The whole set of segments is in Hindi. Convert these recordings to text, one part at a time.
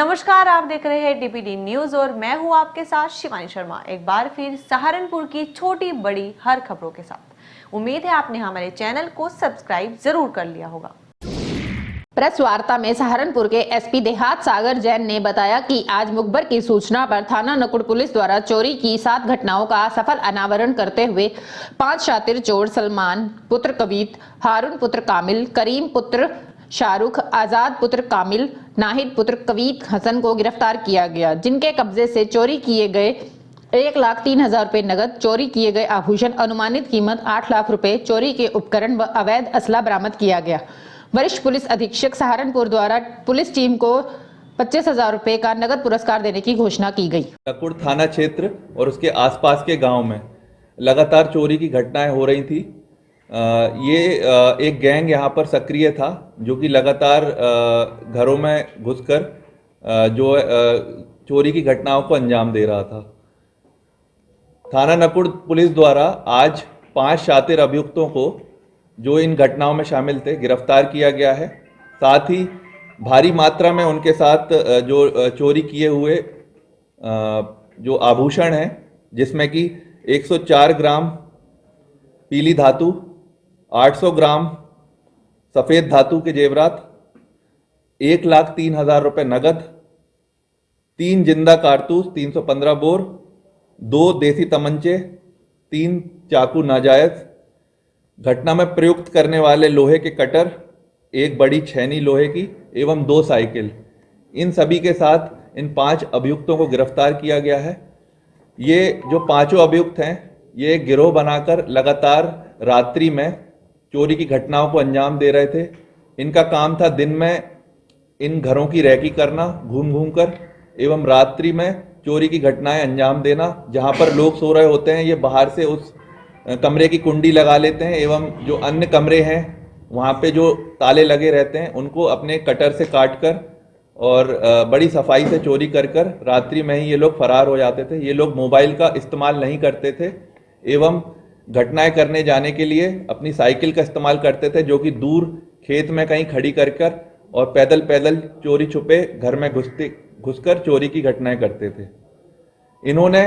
नमस्कार, आप देख रहे हैं डीपीडी न्यूज और मैं हूं आपके साथ शिवानी शर्मा। एक बार फिर सहारनपुर की छोटी बड़ी हर खबरों के साथ। उम्मीद है आपने हमारे चैनल को सब्सक्राइब जरूर कर लिया होगा। प्रेस वार्ता में सहारनपुर के एसपी देहात सागर जैन ने बताया कि आज मुखबर की सूचना पर थाना नकुड़ पुलिस द्वारा चोरी की 7 घटनाओं का सफल अनावरण करते हुए 5 शातिर चोर सलमान पुत्र कवीत, हारून पुत्र कामिल, करीम पुत्र शाहरुख, आजाद पुत्र कामिल, नाहिद पुत्र कवीत हसन को गिरफ्तार किया गया, जिनके कब्जे से चोरी किए गए 1,03,000 रुपए नगद, चोरी किए गए आभूषण, अनुमानित कीमत 8 लाख रुपए, चोरी के उपकरण व अवैध असला बरामद किया गया। वरिष्ठ पुलिस अधीक्षक सहारनपुर द्वारा पुलिस टीम को 25,000 रुपए का नगद पुरस्कार देने की घोषणा की गई। नकुड़ थाना क्षेत्र और उसके आसपास के गांव में लगातार चोरी की घटनाएं हो रही थी। ये एक गैंग यहाँ पर सक्रिय था जो कि लगातार घरों में घुसकर जो चोरी की घटनाओं को अंजाम दे रहा था। थाना नकुड़ पुलिस द्वारा आज 5 शातिर अभियुक्तों को जो इन घटनाओं में शामिल थे गिरफ्तार किया गया है। साथ ही भारी मात्रा में उनके साथ जो चोरी किए हुए जो आभूषण हैं, जिसमें कि 104 ग्राम पीली धातु, 800 ग्राम सफ़ेद धातु के जेवरात, 1,03,000 रुपये नगद, 3 जिंदा कारतूस 315 बोर, 2 देसी तमंचे, 3 चाकू नाजायज, घटना में प्रयुक्त करने वाले लोहे के कटर, 1 बड़ी छेनी लोहे की एवं 2 साइकिल, इन सभी के साथ इन 5 अभियुक्तों को गिरफ्तार किया गया है। ये जो 5 अभियुक्त हैं ये गिरोह बनाकर लगातार रात्रि में चोरी की घटनाओं को अंजाम दे रहे थे। इनका काम था दिन में इन घरों की रैकी करना घूम घूम कर, एवं रात्रि में चोरी की घटनाएं अंजाम देना। जहां पर लोग सो रहे होते हैं ये बाहर से उस कमरे की कुंडी लगा लेते हैं एवं जो अन्य कमरे हैं वहाँ पे जो ताले लगे रहते हैं उनको अपने कटर से काट कर और बड़ी सफाई से चोरी कर कर रात्रि में ही ये लोग फरार हो जाते थे। ये लोग मोबाइल का इस्तेमाल नहीं करते थे एवं घटनाएं करने जाने के लिए अपनी साइकिल का इस्तेमाल करते थे, जो कि दूर खेत में कहीं खड़ी कर कर और पैदल पैदल चोरी छुपे घर में घुसकर चोरी की घटनाएं करते थे। इन्होंने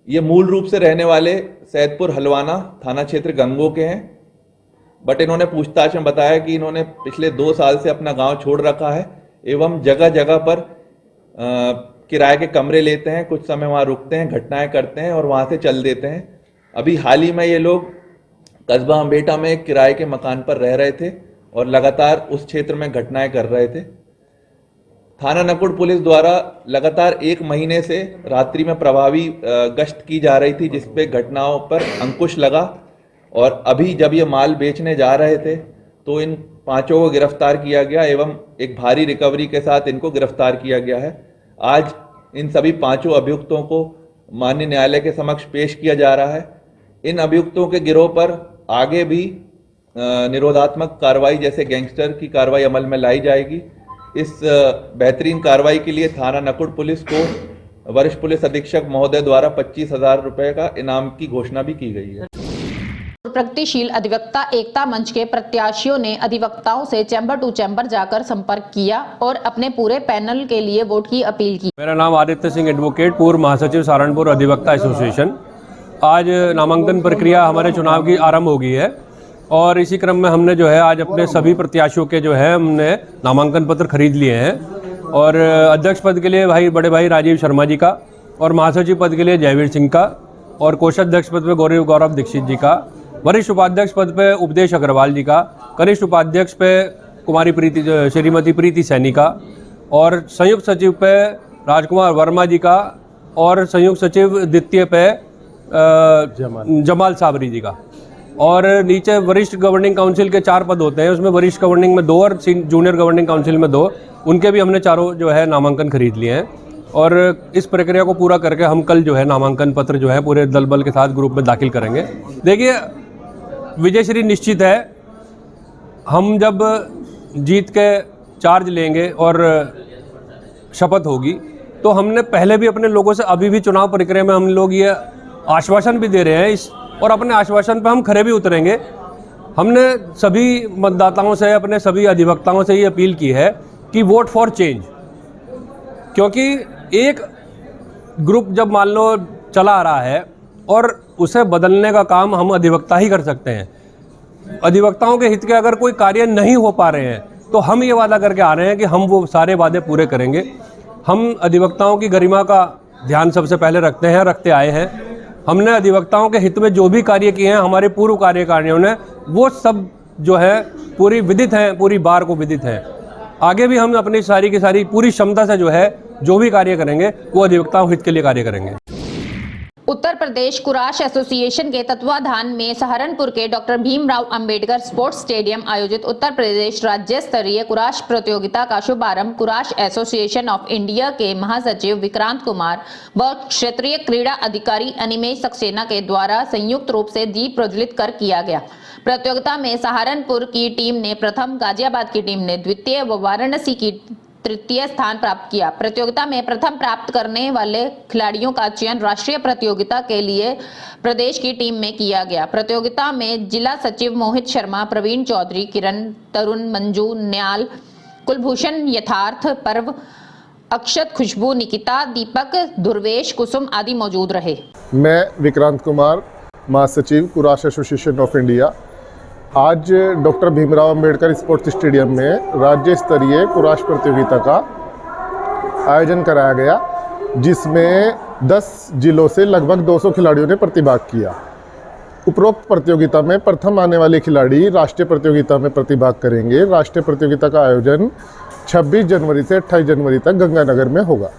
ये मूल रूप से रहने वाले सैदपुर हलवाना थाना क्षेत्र गंगो के हैं, बट इन्होंने पूछताछ में बताया कि इन्होंने पिछले 2 साल से अपना गांव छोड़ रखा है एवं जगह जगह पर किराए के कमरे लेते हैं, कुछ समय वहाँ रुकते हैं, घटनाएं करते हैं और वहाँ से चल देते हैं। अभी हाल ही में ये लोग कस्बा अम्बेटा में एक किराए के मकान पर रह रहे थे और लगातार उस क्षेत्र में घटनाएं कर रहे थे। थाना नकुड़ पुलिस द्वारा लगातार 1 महीने से रात्रि में प्रभावी गश्त की जा रही थी, जिस पे घटनाओं पर अंकुश लगा और अभी जब ये माल बेचने जा रहे थे तो इन 5 को गिरफ्तार किया गया एवं एक भारी रिकवरी के साथ इनको गिरफ्तार किया गया है। आज इन सभी 5 अभियुक्तों को माननीय न्यायालय के समक्ष पेश किया जा रहा है। इन अभियुक्तों के गिरोह पर आगे भी निरोधात्मक कार्रवाई जैसे गैंगस्टर की कार्रवाई अमल में लाई जाएगी। इस बेहतरीन कार्रवाई के लिए थाना नकुड़ पुलिस को वरिष्ठ पुलिस अधीक्षक महोदय द्वारा 25,000 रुपए का इनाम की घोषणा भी की गई है। प्रगतिशील अधिवक्ता एकता मंच के प्रत्याशियों ने अधिवक्ताओं से चैम्बर टू चैम्बर जाकर संपर्क किया और अपने पूरे पैनल के लिए वोट की अपील की। मेरा नाम आदित्य सिंह एडवोकेट, पूर्व महासचिव सहारनपुर अधिवक्ता एसोसिएशन। आज नामांकन प्रक्रिया हमारे चुनाव की आरंभ हो गई है और इसी क्रम में हमने जो है आज अपने सभी प्रत्याशियों के जो है हमने नामांकन पत्र खरीद लिए हैं और अध्यक्ष पद के लिए बड़े भाई राजीव शर्मा जी का, और महासचिव पद के लिए जयवीर सिंह का, और कोषाध्यक्ष पद पे गौरव दीक्षित जी का, वरिष्ठ उपाध्यक्ष पद पे उपदेश अग्रवाल जी का, कनिष्ठ उपाध्यक्ष पे श्रीमती प्रीति सैनी का, और संयुक्त सचिव पे राजकुमार वर्मा जी का, और संयुक्त सचिव द्वितीय पे जमाल साबरी जी का। और नीचे वरिष्ठ गवर्निंग काउंसिल के 4 पद होते हैं, उसमें वरिष्ठ गवर्निंग में 2 और जूनियर गवर्निंग काउंसिल में 2, उनके भी हमने चारों जो है नामांकन खरीद लिए हैं और इस प्रक्रिया को पूरा करके हम कल जो है नामांकन पत्र जो है पूरे दल बल के साथ ग्रुप में दाखिल करेंगे। देखिए, विजयश्री निश्चित है। हम जब जीत के चार्ज लेंगे और शपथ होगी तो हमने पहले भी अपने लोगों से, अभी भी चुनाव प्रक्रिया में हम लोग ये आश्वासन भी दे रहे हैं और अपने आश्वासन पर हम खरे भी उतरेंगे। हमने सभी मतदाताओं से, अपने सभी अधिवक्ताओं से ये अपील की है कि वोट फॉर चेंज। क्योंकि एक ग्रुप जब मान लो चला आ रहा है और उसे बदलने का काम हम अधिवक्ता ही कर सकते हैं। अधिवक्ताओं के हित के अगर कोई कार्य नहीं हो पा रहे हैं तो हम ये वादा करके आ रहे हैं कि हम वो सारे वादे पूरे करेंगे। हम अधिवक्ताओं की गरिमा का ध्यान सबसे पहले रखते आए हैं। हमने अधिवक्ताओं के हित में जो भी कार्य किए हैं हमारे पूर्व कार्यकारिणियों ने, वो सब जो है पूरी विदित हैं, पूरी बार को विदित हैं। आगे भी हम अपनी सारी की सारी पूरी क्षमता से जो भी कार्य करेंगे वो अधिवक्ताओं हित के लिए कार्य करेंगे। उत्तर प्रदेश कुराश एसोसिएशन के तत्वाधान में सहारनपुर के doctor Bhimrao Ambedkar sports stadium आयोजित उत्तर प्रदेश राज्य स्तरीय कुराश प्रतियोगिता का शुभारंभ कुराश एसोसिएशन ऑफ इंडिया के महासचिव विक्रांत कुमार व क्षेत्रीय क्रीड़ा अधिकारी अनिमेश सक्सेना के द्वारा संयुक्त रूप से दीप प्रज्वलित कर किया गया। प्रतियोगिता में सहारनपुर की टीम ने प्रथम, गाजियाबाद की टीम ने द्वितीय व वाराणसी की तृतीय स्थान प्राप्त किया। प्रतियोगिता में प्रथम प्राप्त करने वाले खिलाड़ियों का चयन राष्ट्रीय प्रतियोगिता के लिए प्रदेश की टीम में किया गया। प्रतियोगिता में जिला सचिव मोहित शर्मा, प्रवीण चौधरी, किरण, तरुण, मंजू, न्याल, कुलभूषण, यथार्थ, पर्व, अक्षत, खुशबू, निकिता, दीपक, ध्रुवेश, कुसुम आदि मौजूद रहे। मैं विक्रांत कुमार, महासचिव कुराश एसोसिएशन ऑफ इंडिया। आज doctor Bhimrao Ambedkar sports stadium में राज्य स्तरीय कुराश प्रतियोगिता का आयोजन कराया गया, जिसमें 10 जिलों से लगभग 200 खिलाड़ियों ने प्रतिभाग किया। उपरोक्त प्रतियोगिता में प्रथम आने वाले खिलाड़ी राष्ट्रीय प्रतियोगिता में प्रतिभाग करेंगे। राष्ट्रीय प्रतियोगिता का आयोजन 26 जनवरी से 28 जनवरी तक गंगानगर में होगा।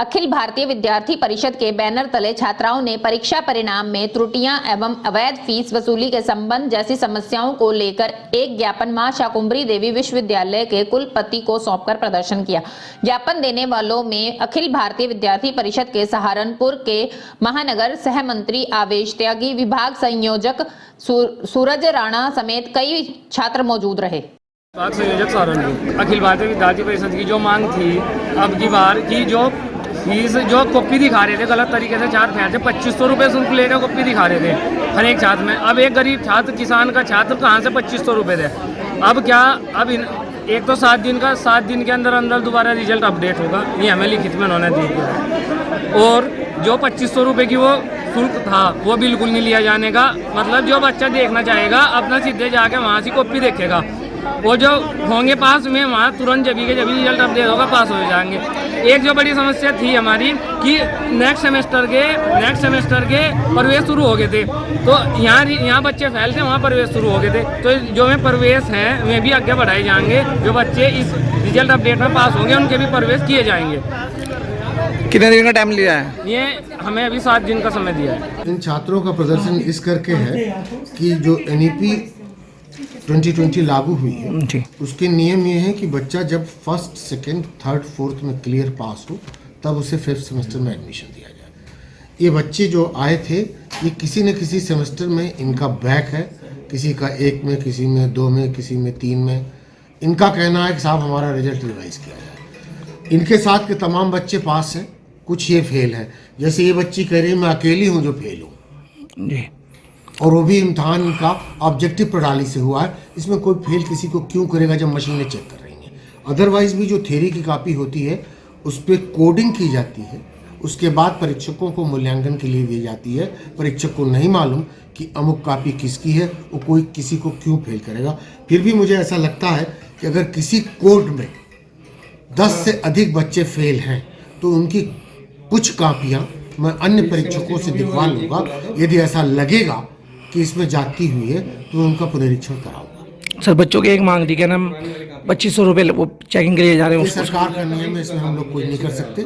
अखिल भारतीय विद्यार्थी परिषद के बैनर तले छात्राओं ने परीक्षा परिणाम में त्रुटियां एवं अवैध फीस वसूली के संबंध जैसी समस्याओं को लेकर एक ज्ञापन मां शाकुंभरी देवी विश्वविद्यालय के कुलपति को सौंपकर प्रदर्शन किया। ज्ञापन देने वालों में अखिल भारतीय विद्यार्थी परिषद के सहारनपुर के महानगर सह मंत्री आवेश त्यागी, विभाग संयोजक सूरज राणा समेत कई छात्र मौजूद रहे। विभाग संयोजक सहारनपुर अखिल भारतीय विद्यार्थी परिषद की जो मांग थी, अब की बार की जो फीस जो कॉपी दिखा रहे थे गलत तरीके से, छात्र फैल थे 2500 रुपये शुल्क लेकर कॉपी दिखा रहे थे हर एक छात्र में। अब एक गरीब छात्र, किसान का छात्र कहाँ से 2500 रुपये दे? अब क्या, अब एक तो 7 दिन के अंदर दोबारा रिजल्ट अपडेट होगा, ये हमें लिखित में उन्होंने दी गया। और जो 2500 रुपये की वो शुल्क था वो बिल्कुल नहीं लिया जाने का। मतलब जो बच्चा देखना चाहेगा अपना सीधे जाके वहाँ से कॉपी देखेगा, वो जो होंगे पास में वहाँ तुरंत जब रिजल्ट अपडेट होगा पास हो जाएंगे। एक जो बड़ी समस्या थी हमारी कि नेक्स्ट सेमेस्टर के प्रवेश शुरू हो गए थे, तो यहाँ बच्चे फैल थे, वहाँ प्रवेश शुरू हो गए थे। तो जो में प्रवेश हैं वे भी आगे बढ़ाए जाएंगे। जो बच्चे इस रिजल्ट अपडेट में पास होंगे उनके भी प्रवेश किए जाएंगे। कितने दिन का टाइम लिया है? ये हमें अभी 7 दिन का समय दिया है। इन छात्रों का प्रदर्शन इस करके है कि जो NEP 2020 लागू हुई है, उसके नियम ये हैं कि बच्चा जब 1st, 2nd, 3rd, 4th में क्लियर पास हो तब उसे 5th सेमेस्टर में एडमिशन दिया जाए। ये बच्चे जो आए थे, ये किसी न किसी सेमेस्टर में इनका बैक है, किसी का 1 में, किसी में 2 में, किसी में 3 में। इनका कहना है कि साहब हमारा रिजल्ट रिवाइज किया जाए। इनके साथ के तमाम बच्चे पास हैं, कुछ ये फेल हैं। जैसे ये बच्ची कह रही है मैं अकेली हूँ जो फेल हूँ जी, और वो भी इम्तहान का ऑब्जेक्टिव प्रणाली से हुआ है। इसमें कोई फेल किसी को क्यों करेगा जब मशीनें चेक कर रही हैं। अदरवाइज भी जो थ्योरी की कॉपी होती है उस पर कोडिंग की जाती है, उसके बाद परीक्षकों को मूल्यांकन के लिए दी जाती है। परीक्षक को नहीं मालूम कि अमुक कॉपी किसकी है, वो कोई किसी को क्यों फेल करेगा। फिर भी मुझे ऐसा लगता है कि अगर किसी कोड में 10 से अधिक बच्चे फेल हैं तो उनकी कुछ कॉपियाँ मैं अन्य परीक्षकों से दिखवा लूँगा। यदि ऐसा लगेगा कि इसमें जाती हुई है तो उनका पुनरीक्षण कराऊंगा। सर, बच्चों की एक मांग थी, क्या नाम 2500 रुपये वो चेकिंग के लिए जा रहे हैं। सरकार का नियम है, इसमें हम लोग कुछ नहीं कर सकते,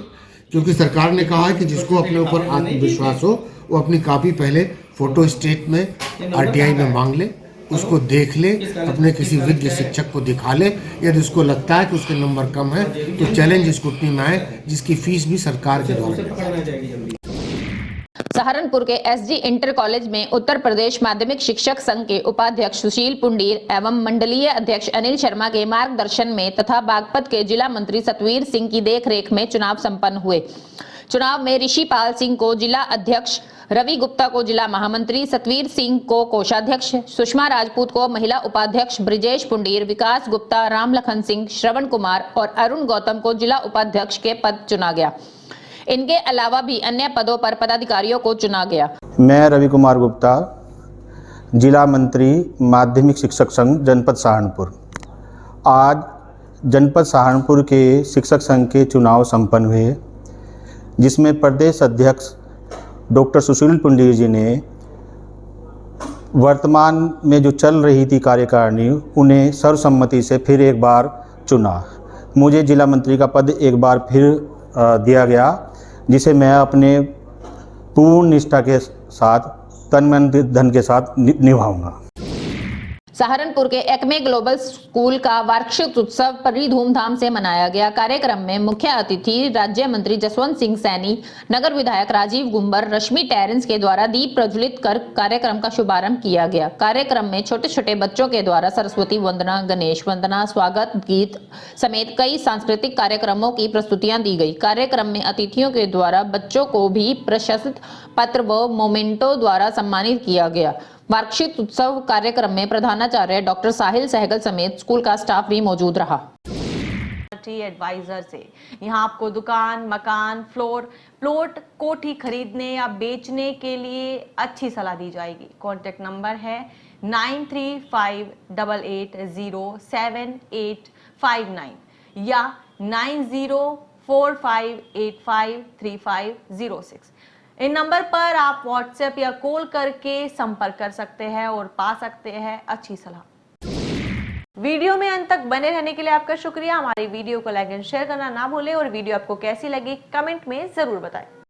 क्योंकि सरकार ने कहा है कि जिसको अपने ऊपर आत्मविश्वास हो वो अपनी कॉपी पहले फोटो स्टेट में RTI में मांग ले, उसको देख ले, अपने किसी विज्ञ शिक्षक को दिखा ले। यदि उसको लगता है कि उसके नंबर कम है तो चैलेंज स्क्रूटनी में आए, जिसकी फीस भी सरकार के द्वारा। सहारनपुर के SG इंटर कॉलेज में उत्तर प्रदेश माध्यमिक शिक्षक संघ के उपाध्यक्ष सुशील पुंडीर एवं मंडलीय अध्यक्ष अनिल शर्मा के मार्गदर्शन में तथा बागपत के जिला मंत्री सतवीर सिंह की देखरेख में चुनाव संपन्न हुए। चुनाव में ऋषिपाल सिंह को जिला अध्यक्ष, रवि गुप्ता को जिला महामंत्री, सतवीर सिंह को कोषाध्यक्ष, सुषमा राजपूत को महिला उपाध्यक्ष, ब्रिजेश पुंडीर, विकास गुप्ता, राम लखन सिंह, श्रवण कुमार और अरुण गौतम को जिला उपाध्यक्ष के पद चुना गया। इनके अलावा भी अन्य पदों पर पदाधिकारियों को चुना गया। मैं रवि कुमार गुप्ता, जिला मंत्री माध्यमिक शिक्षक संघ जनपद सहारनपुर। आज जनपद सहारनपुर के शिक्षक संघ के चुनाव संपन्न हुए, जिसमें प्रदेश अध्यक्ष डॉक्टर सुशील पुंडीर जी ने वर्तमान में जो चल रही थी कार्यकारिणी, उन्हें सर्वसम्मति से फिर एक बार चुना। मुझे जिला मंत्री का पद एक बार फिर दिया गया, जिसे मैं अपने पूर्ण निष्ठा के साथ तन मन धन के साथ निभाऊंगा। सहारनपुर के एक्मे ग्लोबल स्कूल का वार्षिक उत्सव बड़ी धूमधाम से मनाया गया। कार्यक्रम में मुख्य अतिथि राज्य मंत्री जसवंत सिंह सैनी, नगर विधायक राजीव गुंबर, रश्मि टेरेंस के द्वारा दीप प्रज्वलित कर कार्यक्रम का शुभारंभ किया गया। कार्यक्रम में छोटे छोटे बच्चों के द्वारा सरस्वती वंदना, गणेश वंदना, स्वागत गीत समेत कई सांस्कृतिक कार्यक्रमों की प्रस्तुतियां दी गई। कार्यक्रम में अतिथियों के द्वारा बच्चों को भी प्रशस्ति पत्र व मोमेंटो द्वारा सम्मानित किया गया। वार्षिक उत्सव कार्यक्रम में प्रधानाचार्य डॉक्टर साहिल सहगल समेत स्कूल का स्टाफ भी मौजूद रहा। एडवाइजर से यहाँ आपको दुकान, मकान, प्लॉट, कोठी खरीदने या बेचने के लिए अच्छी सलाह दी जाएगी। कॉन्टेक्ट नंबर है 9358807859 या 9045853506। इन नंबर पर आप व्हाट्सएप या कॉल करके संपर्क कर सकते हैं और पा सकते हैं अच्छी सलाह। वीडियो में अंत तक बने रहने के लिए आपका शुक्रिया। हमारी वीडियो को लाइक एंड शेयर करना ना भूलें और वीडियो आपको कैसी लगी कमेंट में जरूर बताएं।